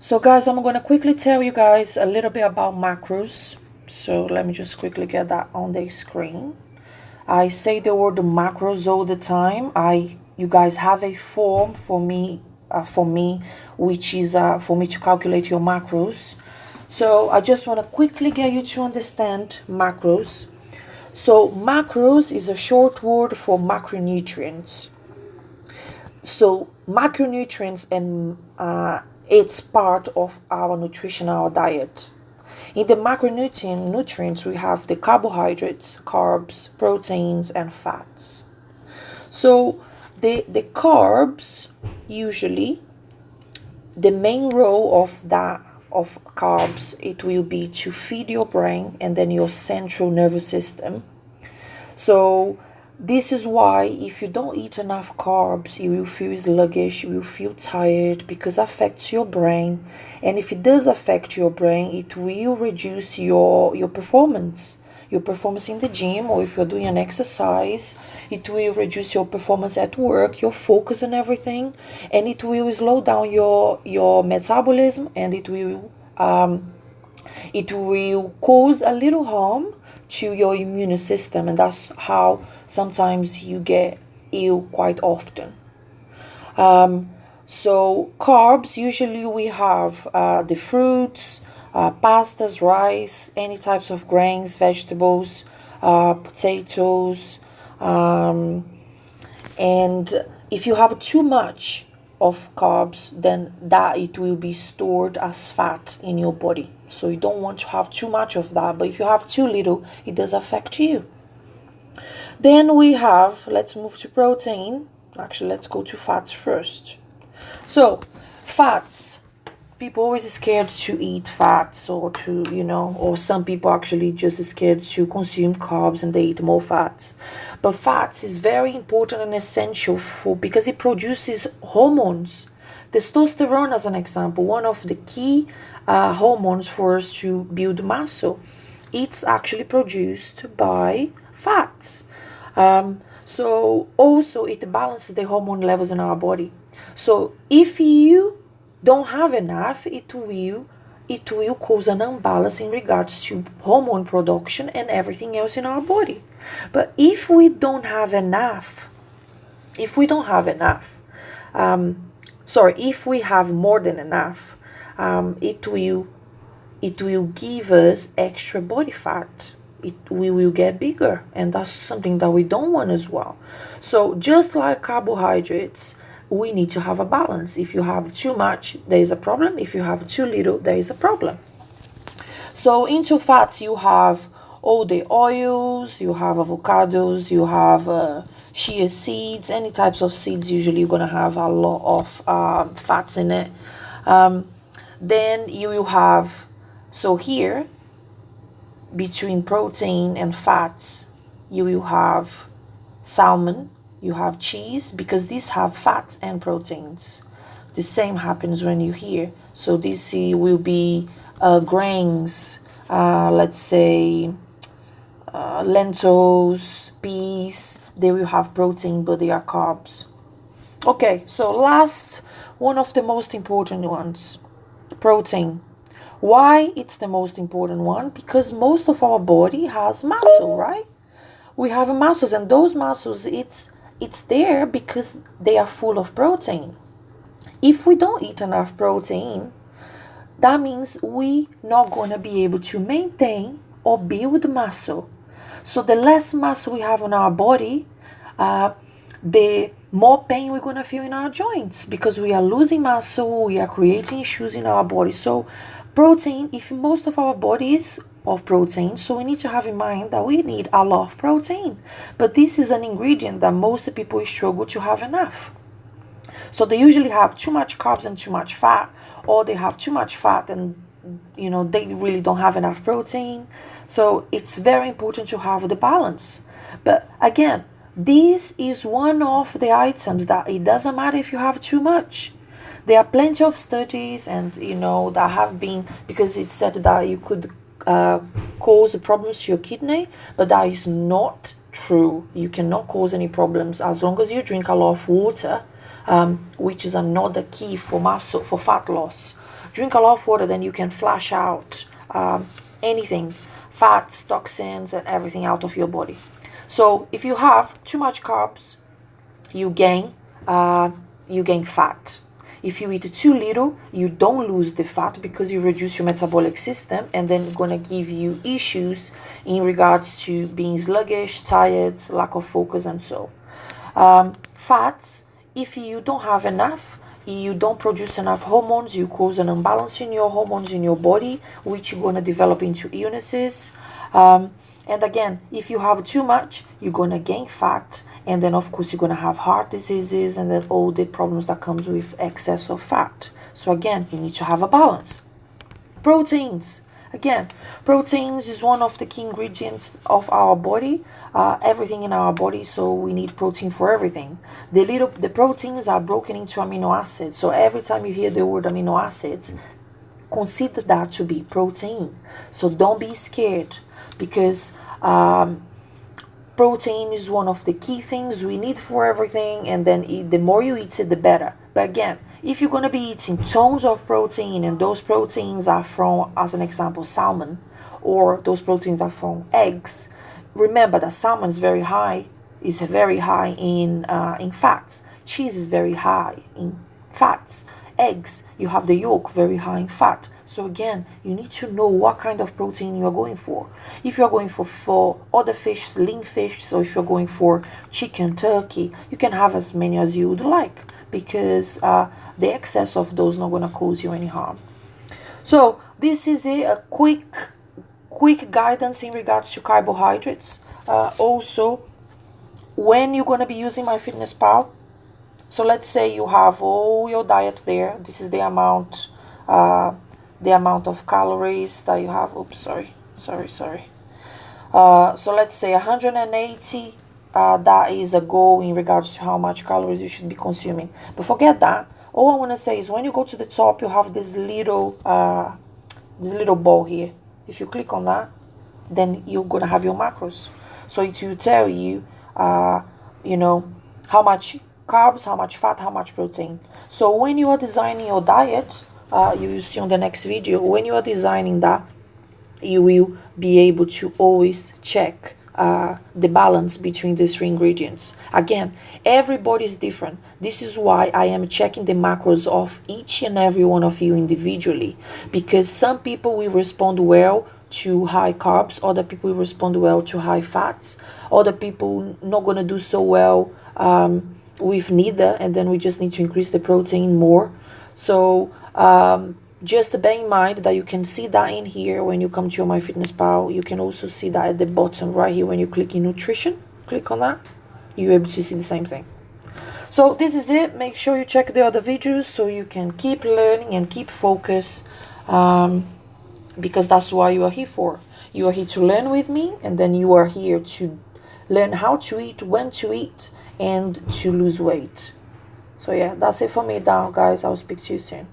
So guys, I'm going to quickly tell you guys a little bit about macros. So let me just quickly get that on the screen. I say the word macros all the time. You guys have a form for me, which is for me to calculate your macros. So I just want to quickly get you to understand macros. So macros is a short word for macronutrients. So macronutrients and it's part of our nutritional diet. In the macronutrients, we have the carbohydrates, carbs, proteins, and fats. So the carbs, usually the main role of carbs, it will be to feed your brain and then your central nervous system. So this is why if you don't eat enough carbs, you will feel sluggish, you will feel tired because it affects your brain. And if it does affect your brain, it will reduce your performance. Your performance in the gym, or if you're doing an exercise, it will reduce your performance at work, your focus and everything, and it will slow down your metabolism, and it will cause a little harm to your immune system, and that's how sometimes you get ill quite often. So carbs, usually we have the fruits, pastas, rice, any types of grains, vegetables, potatoes, and if you have too much of carbs, then that it will be stored as fat in your body. So you don't want to have too much of that, but if you have too little, it does affect you. Then we have, let's move to protein. Actually, let's go to fats first. So fats, people always scared to eat fats, or to, or some people actually just scared to consume carbs and they eat more fats. But fats is very important and essential because it produces hormones. Testosterone, as an example, one of the key hormones for us to build muscle, it's actually produced by fats. So also it balances the hormone levels in our body. So if you don't have enough, it will cause an imbalance in regards to hormone production and everything else in our body. But if we don't have enough, if we have more than enough, it will give us extra body fat. We will get bigger, and that's something that we don't want as well. So just like carbohydrates, we need to have a balance. If you have too much, there is a problem. If you have too little, there is a problem. So into fats, you have all the oils, you have avocados, you have chia seeds, any types of seeds. Usually you're going to have a lot of fats in it. Then you will have, so here, between protein and fats, you will have salmon, you have cheese, because these have fats and proteins. The same happens when you hear. So this will be grains, let's say lentils, peas. They will have protein, but they are carbs. Okay, so last, one of the most important ones, protein. Why it's the most important one? Because most of our body has muscle, right? We have muscles, and those muscles, it's there because they are full of protein. If we don't eat enough protein, that means we not going to be able to maintain or build muscle. So the less muscle we have on our body, the more pain we're going to feel in our joints, because we are losing muscle, we are creating issues in our body. So protein, if most of our body is of protein, so we need to have in mind that we need a lot of protein. But this is an ingredient that most people struggle to have enough. So they usually have too much carbs and too much fat, or they have too much fat and they really don't have enough protein. So it's very important to have the balance. But again, this is one of the items that it doesn't matter if you have too much. There are plenty of studies, and that have been, because it said that you could cause problems to your kidney, but that is not true. You cannot cause any problems as long as you drink a lot of water, which is another key for fat loss. Drink a lot of water, then you can flush out anything, fats, toxins, and everything out of your body. So if you have too much carbs, you gain fat. If you eat too little, you don't lose the fat because you reduce your metabolic system, and then it's gonna give you issues in regards to being sluggish, tired, lack of focus, and so. Fats, if you don't have enough, you don't produce enough hormones, you cause an imbalance in your hormones in your body, which you're gonna develop into illnesses. And again, if you have too much, you're gonna gain fat, and then of course you're gonna have heart diseases and then all the problems that comes with excess of fat. So again, you need to have a balance. Proteins. Again, proteins is one of the key ingredients of our body, everything in our body, so we need protein for everything. The proteins are broken into amino acids, so every time you hear the word amino acids, consider that to be protein. So don't be scared, because protein is one of the key things we need for everything, and then the more you eat it, the better. But again, if you're going to be eating tons of protein, and those proteins are from, as an example, salmon, or those proteins are from eggs, remember that salmon is very high in fats. Cheese is very high in fats. Eggs, you have the yolk, very high in fat. So again, you need to know what kind of protein you are going for. If you are going for other fish, lean fish, so if you're going for chicken, turkey, you can have as many as you would like, because the excess of those not going to cause you any harm. So this is a quick guidance in regards to carbohydrates. Also, when you're going to be using MyFitnessPal, so let's say you have all your diet there. This is the amount of calories that you have. Oops, sorry. So let's say 180. That is a goal in regards to how much calories you should be consuming. But forget that. All I want to say is when you go to the top, you have this little ball here. If you click on that, then you're gonna have your macros. So it will tell you, how much carbs, how much fat, how much protein. So when you are designing your diet, you will see on the next video, when you are designing that, you will be able to always check the balance between these three ingredients. Again, everybody is different. This is why I am checking the macros of each and every one of you individually, because some people will respond well to high carbs, other people will respond well to high fats, other people not going to do so well with neither, and then we just need to increase the protein more. So just bear in mind that you can see that in here when you come to your MyFitnessPal. You can also see that at the bottom right here when you click in nutrition. Click on that, you're able to see the same thing. So this is it. Make sure you check the other videos so you can keep learning and keep focus, because that's what you are here for. You are here to learn with me, and then you are here to learn how to eat, when to eat, and to lose weight. So yeah, that's it for me now, guys. I'll speak to you soon.